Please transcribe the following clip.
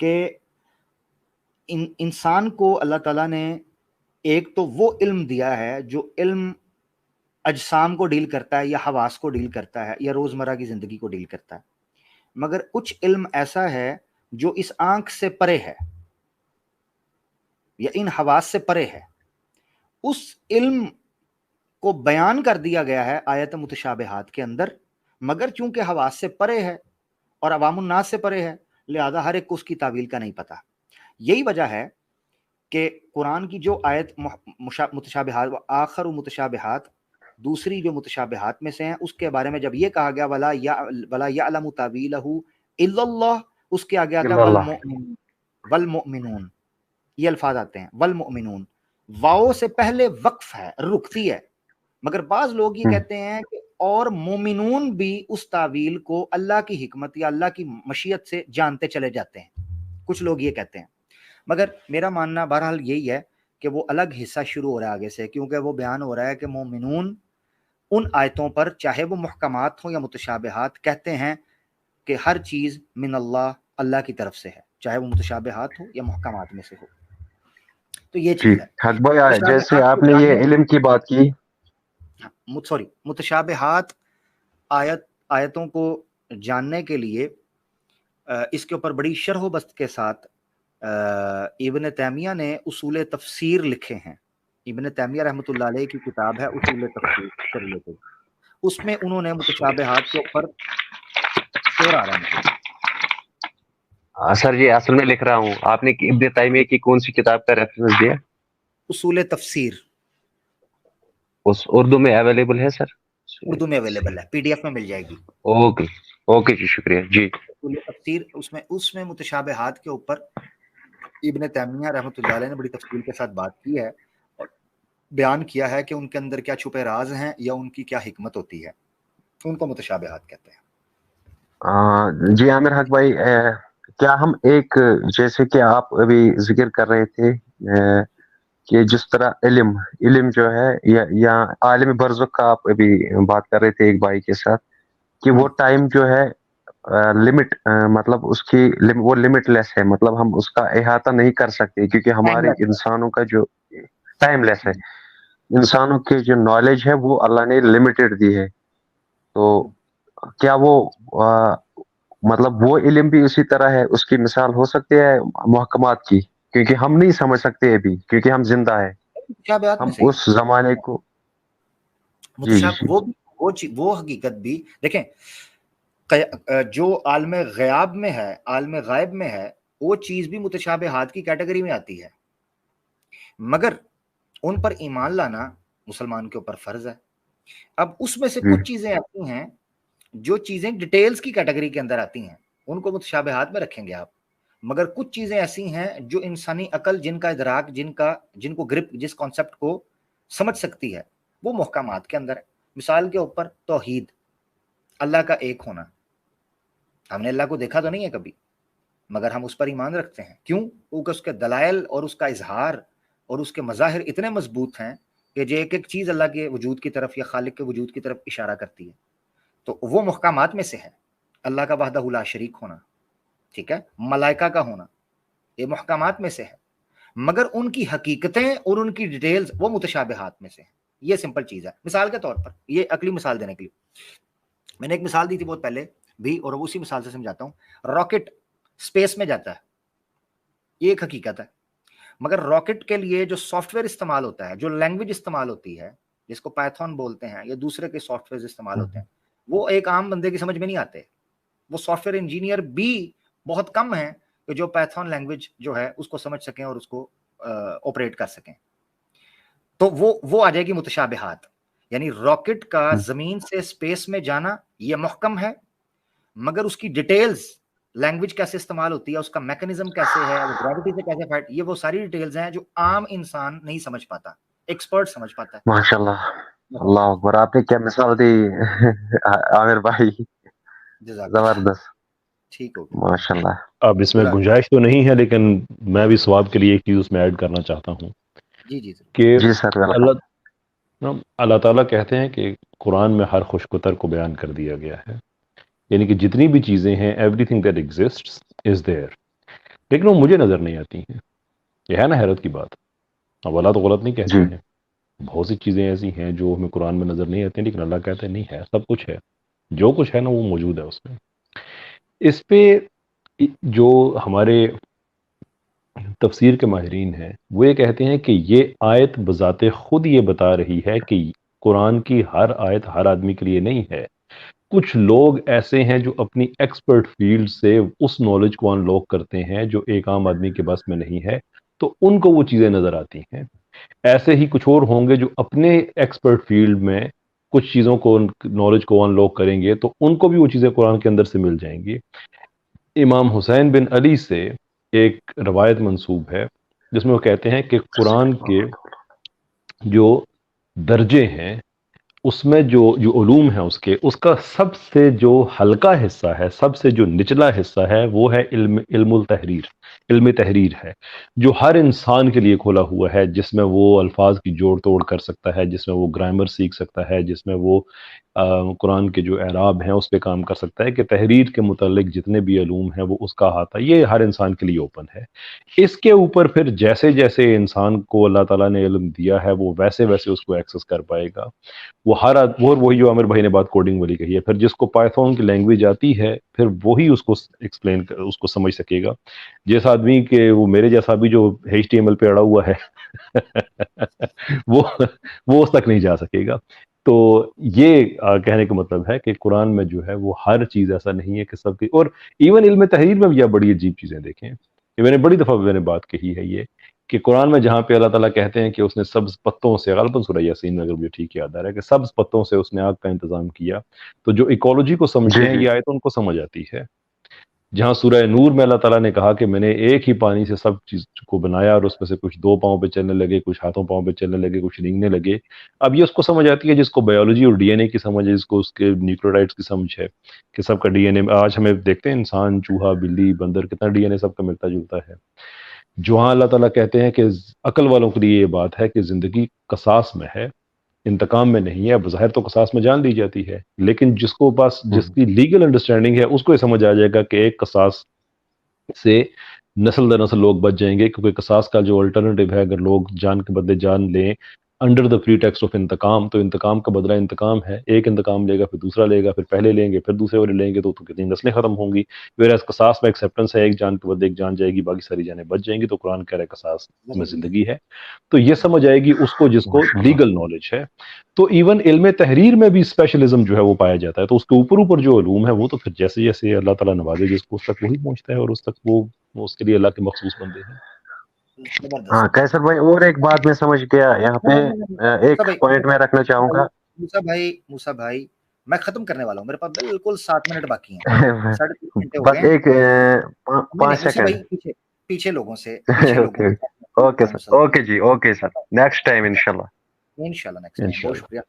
کہ انسان کو اللہ تعالیٰ نے ایک تو وہ علم دیا ہے جو علم اجسام کو ڈیل کرتا ہے یا حواس کو ڈیل کرتا ہے یا روزمرہ کی زندگی کو ڈیل کرتا ہے، مگر کچھ علم ایسا ہے جو اس آنکھ سے پرے ہے یا ان حواس سے پرے ہے. اس علم کو بیان کر دیا گیا ہے آیت متشابہات کے اندر، مگر چونکہ حواس سے پرے ہے اور عوام الناس سے پرے ہے، لہذا ہر ایک کو اس کی تعویل کا نہیں پتہ. یہی وجہ ہے کہ قرآن کی جو آیت متشابہات آخر متشابہات، دوسری جو متشابہات میں سے ہیں، اس کے بارے میں جب یہ کہا گیا ولا یعلم تاویلہ الا اللہ، اس کے آگے آتا ہے والمؤمنون، یہ الفاظ آتے ہیں والمؤمنون، واؤ سے پہلے وقف ہے، رکتی ہے. مگر بعض لوگ یہ کہتے ہیں کہ اور مومنون بھی اس تعویل کو اللہ کی حکمت یا اللہ کی مشیت سے جانتے چلے جاتے ہیں. کچھ لوگ یہ کہتے ہیں، مگر میرا ماننا بہرحال یہی ہے کہ وہ الگ حصہ شروع ہو رہا ہے آگے سے، کیونکہ وہ بیان ہو رہا ہے کہ مومنون ان آیتوں پر چاہے وہ محکمات ہوں یا متشابہات کہتے ہیں کہ ہر چیز من اللہ، اللہ کی طرف سے ہے، چاہے وہ متشابہات ہو یا محکمات میں سے ہو. تو یہ چیز ہے. حق بھائی جیسے آپ نے یہ علم کی بات کی، متشابہات آیتوں کو جاننے کے لیے اس کے اوپر بڑی شرح و بست کے ساتھ ابن تیمیہ نے اصول تفسیر لکھے ہیں. ابن تیمیہ رحمۃ اللہ علیہ کی کتاب ہے اصول تفسیر سے ریلیٹڈ، اس میں انہوں نے متشابہات کے اوپر شعر آ رہا ہے. سر جی اصل میں لکھ رہا ہوں، آپ نے ابن تیمیہ کی کون سی کتاب کا ریفرنس دیا؟ اصول تفسیر. اس اردو میں اویلیبل ہے سر؟ اردو میں اویلیبل ہے، پی ڈی ایف میں مل جائے گی. اوکے جی، شکریہ جی. اصول تفسیر اس میں متشابہات کے اوپر ابن تیمیہ رحمۃ اللہ علیہ نے بڑی تفصیل کے ساتھ بات کی ہے اور بیان کیا ہے کہ ان کے اندر کیا چھپے راز ہیں یا ان کی کیا حکمت ہوتی ہے. ان کو متشابہات کہتے ہیں. جی عامر حق بھائی، کیا ہم ایک جیسے کہ آپ ابھی ذکر کر رہے تھے کہ جس طرح علم جو ہے یا عالم برزخ کا آپ ابھی بات کر رہے تھے ایک بھائی کے ساتھ، کہ وہ ٹائم جو ہے لمٹ، مطلب اس کی وہ لمٹ لیس ہے، مطلب ہم اس کا احاطہ نہیں کر سکتے کیونکہ ہمارے انسانوں کا جو ٹائم لیس ہے، انسانوں کی جو نالج ہے وہ اللہ نے لمیٹڈ دی ہے. تو کیا وہ مطلب وہ علم بھی اسی طرح ہے، اس کی مثال ہو سکتی ہے محکمات کی؟ کیونکہ ہم نہیں سمجھ سکتے ابھی کیونکہ ہم زندہ ہیں، ہم اس زمانے کو وہ حقیقت بھی دیکھیں. جو عالم غیاب میں ہے، عالم غائب میں ہے، وہ چیز بھی متشابہات کی کیٹیگری میں آتی ہے، مگر ان پر ایمان لانا مسلمان کے اوپر فرض ہے. اب اس میں سے کچھ چیزیں ایسی ہیں جو چیزیں ڈیٹیلز کی کیٹیگری کے اندر آتی ہیں، ان کو متشابہات میں رکھیں گے آپ. مگر کچھ چیزیں ایسی ہیں جو انسانی عقل جن کا ادراک جن کو گرپ جس کانسیپٹ کو سمجھ سکتی ہے، وہ محکمات کے اندر ہے. مثال کے اوپر توحید، اللہ کا ایک ہونا. ہم نے اللہ کو دیکھا تو نہیں ہے کبھی، مگر ہم اس پر ایمان رکھتے ہیں. کیوں؟ کیونکہ اس کے دلائل اور اس کا اظہار اور اس کے مظاہر اتنے مضبوط ہیں کہ جو ایک ایک چیز اللہ کے وجود کی طرف یا خالق کے وجود کی طرف اشارہ کرتی ہے. تو وہ محکمات میں سے ہے. اللہ کا وحدہ لا شریک ہونا، ٹھیک ہے، ملائکہ کا ہونا، یہ محکمات میں سے ہے، مگر ان کی حقیقتیں اور ان کی ڈیٹیلز وہ متشابہات میں سے ہیں. یہ سمپل چیز ہے. مثال کے طور پر، یہ عقلی مثال دینے کے لیے میں نے ایک مثال دی تھی بہت پہلے بھی، اور اسی مثال سے سمجھاتا ہوں. راکٹ اسپیس میں جاتا ہے، یہ ایک حقیقت ہے، مگر راکٹ کے لیے جو سافٹ ویئر استعمال ہوتا ہے، جو لینگویج استعمال ہوتی ہے، جس کو پائتھون بولتے ہیں یا دوسرے کے سافٹ ویئر استعمال ہوتے ہیں، وہ ایک عام بندے کی سمجھ میں نہیں آتے. وہ سافٹ ویئر انجینئر بھی بہت کم ہیں کہ جو پائتھون لینگویج جو ہے اس کو سمجھ سکیں اور اس کو آپریٹ کر سکیں. تو وہ آ جائے گی متشابہات. یعنی راکٹ کا زمین سے اسپیس میں جانا یہ محکم ہے، مگر اس کی ڈیٹیلز، لینگویج کیسے استعمال ہوتی ہے، اس کا میکنزم کیسے ہے، وہ گریوٹی سے کیسے فائٹ، یہ وہ ساری ڈیٹیلز ہیں جو عام انسان نہیں سمجھ پاتا، ایکسپرٹ سمجھ پاتا ہے. ماشاءاللہ، اللہ اکبر، آپ نے کیا مثال دی عامر بھائی، زبردست، ٹھیک ہو ماشاءاللہ. اب اس میں گنجائش تو نہیں ہے، لیکن میں بھی ثواب کے لیے ایک چیز اس میں ایڈ کرنا چاہتا ہوں کہ اللہ تعالیٰ کہتے ہیں کہ قرآن میں ہر خوش قطر کو بیان کر دیا گیا ہے، یعنی کہ جتنی بھی چیزیں ہیں، every thing that exists is there. لیکن وہ مجھے نظر نہیں آتی ہیں. یہ ہے نا حیرت کی بات. اب اللہ تو غلط نہیں کہتے جی ہیں. بہت سی چیزیں ایسی ہیں جو ہمیں قرآن میں نظر نہیں آتی ہیں، لیکن اللہ کہتے ہیں نہیں ہے، سب کچھ ہے، جو کچھ ہے نا وہ موجود ہے اس میں. اس پہ جو ہمارے تفسیر کے ماہرین ہیں وہ یہ کہتے ہیں کہ یہ آیت بذات خود یہ بتا رہی ہے کہ قرآن کی ہر آیت ہر آدمی کے لیے نہیں ہے. کچھ لوگ ایسے ہیں جو اپنی ایکسپرٹ فیلڈ سے اس نالج کو انلوک کرتے ہیں جو ایک عام آدمی کے بس میں نہیں ہے، تو ان کو وہ چیزیں نظر آتی ہیں. ایسے ہی کچھ اور ہوں گے جو اپنے ایکسپرٹ فیلڈ میں کچھ چیزوں کو، نالج کو انلوک کریں گے، تو ان کو بھی وہ چیزیں قرآن کے اندر سے مل جائیں گی. امام حسین بن علی سے ایک روایت منسوب ہے جس میں وہ کہتے ہیں کہ قرآن کے جو درجے ہیں اس میں جو علوم ہے اس کا سب سے جو ہلکا حصہ ہے، سب سے جو نچلا حصہ ہے، وہ ہے علم التحریر. علم تحریر ہے جو ہر انسان کے لیے کھولا ہوا ہے، جس میں وہ الفاظ کی جوڑ توڑ کر سکتا ہے، جس میں وہ گرامر سیکھ سکتا ہے، جس میں وہ قرآن کے جو اعراب ہیں اس پہ کام کر سکتا ہے. کہ تحریر کے متعلق جتنے بھی علوم ہیں وہ اس کا احاطہ یہ ہر انسان کے لیے اوپن ہے. اس کے اوپر پھر جیسے جیسے انسان کو اللہ تعالیٰ نے علم دیا ہے وہ ویسے ویسے اس کو ایکسس کر پائے گا. وہی جو عامر بھائی نے بات کوڈنگ والی کہی ہے، پھر جس کو پائتھون کی لینگویج آتی ہے پھر وہی اس کو ایکسپلین اس کو سمجھ سکے گا. جس آدمی کے وہ میرے جیسا بھی جو HTML پہ اڑا ہوا ہے وہ اس تک نہیں جا سکے گا. تو یہ کہنے کا مطلب ہے کہ قرآن میں جو ہے وہ ہر چیز ایسا نہیں ہے کہ سب کی. اور ایون علم تحریر میں بھی آپ بڑی عجیب چیزیں دیکھیں. میں نے بڑی دفعہ میں نے بات کہی ہے یہ کہ قرآن میں جہاں پہ اللہ تعالیٰ کہتے ہیں کہ اس نے سبز پتوں سے، غالباً سورہ یاسین میں اگر مجھے ٹھیک یاد آ رہا ہے، کہ سبز پتوں سے اس نے آگ کا انتظام کیا، تو جو ایکولوجی کو سمجھتے جی ہیں جی یہ آیت ان کو سمجھ آتی ہے. جہاں سورہ نور میں اللہ تعالیٰ نے کہا کہ میں نے ایک ہی پانی سے سب چیز کو بنایا اور اس میں سے کچھ 2 پاؤں پہ چلنے لگے، کچھ ہاتھوں پاؤں پہ چلنے لگے، کچھ رینگنے لگے. اب یہ اس کو سمجھ آتی ہے جس کو بایولوجی اور DNA کی سمجھ ہے، جس کو اس کے نیوکلیوٹائڈز کی سمجھ ہے کہ سب کا DNA. آج ہمیں دیکھتے ہیں انسان، چوہا، بلی، بندر، کتنا DNA سب کا ملتا جلتا ہے. جہاں اللہ تعالیٰ کہتے ہیں کہ عقل والوں کے لیے یہ بات ہے کہ زندگی قصاص میں ہے، انتقام میں نہیں ہے. بظاہر تو قصاص میں جان لی جاتی ہے، لیکن جس کو بس جس کی لیگل انڈرسٹینڈنگ ہے اس کو یہ سمجھ آ جائے گا کہ ایک قصاص سے نسل در نسل لوگ بچ جائیں گے. کیونکہ قصاص کا جو الٹرنیٹو ہے، اگر لوگ جان کے بدلے جان لیں under the pretext of انتقام، تو انتقام کا بدلہ انتقام ہے. ایک انتقام لے گا، پھر دوسرا لے گا، پھر پہلے لیں گے، پھر دوسرے والے لیں گے، تو کتنی نسلیں ختم ہوں گی. ویراز قصاص میں ایکسیپٹنس ہے، ایک جان کے بدلے ایک جان جائے گی، باقی ساری جانیں بچ جائیں گی. تو قرآن کہہ رہا ہے قصاص میں زندگی ہے. تو یہ سمجھ آئے گی اس کو جس کو ماشاء اللہ. لیگل نالج ہے. تو ایون علم تحریر میں بھی اسپیشلزم جو ہے وہ پایا جاتا ہے. تو اس کے اوپر جو علوم ہے وہ تو پھر جیسے جیسے اللہ تعالیٰ نوازے جس کو اس تک وہی پہنچتا ہے، اور اس تک وہ اس کے لیے اللہ کے مخصوص بندے ہیں. ہاں زبردست. کیسر بھائی، اور ایک بات میں سمجھ گیا یہاں پہ، ایک پوائنٹ میں رکھنا چاہوں گا. موسیٰ بھائی میں ختم کرنے والا ہوں، میرے پاس بالکل 7 منٹ باقی ہیں، 3.5 گھنٹے ہو گئے بس ہیں. ایک 5 موسیٰ سیکنڈ. بھائی پیچھے لوگوں سے اوکے اوکے سر، اوکے جی، اوکے سر، نیکسٹ ٹائم انشاءاللہ. انشاءاللہ نیکسٹ ٹائم. بہت شکریہ.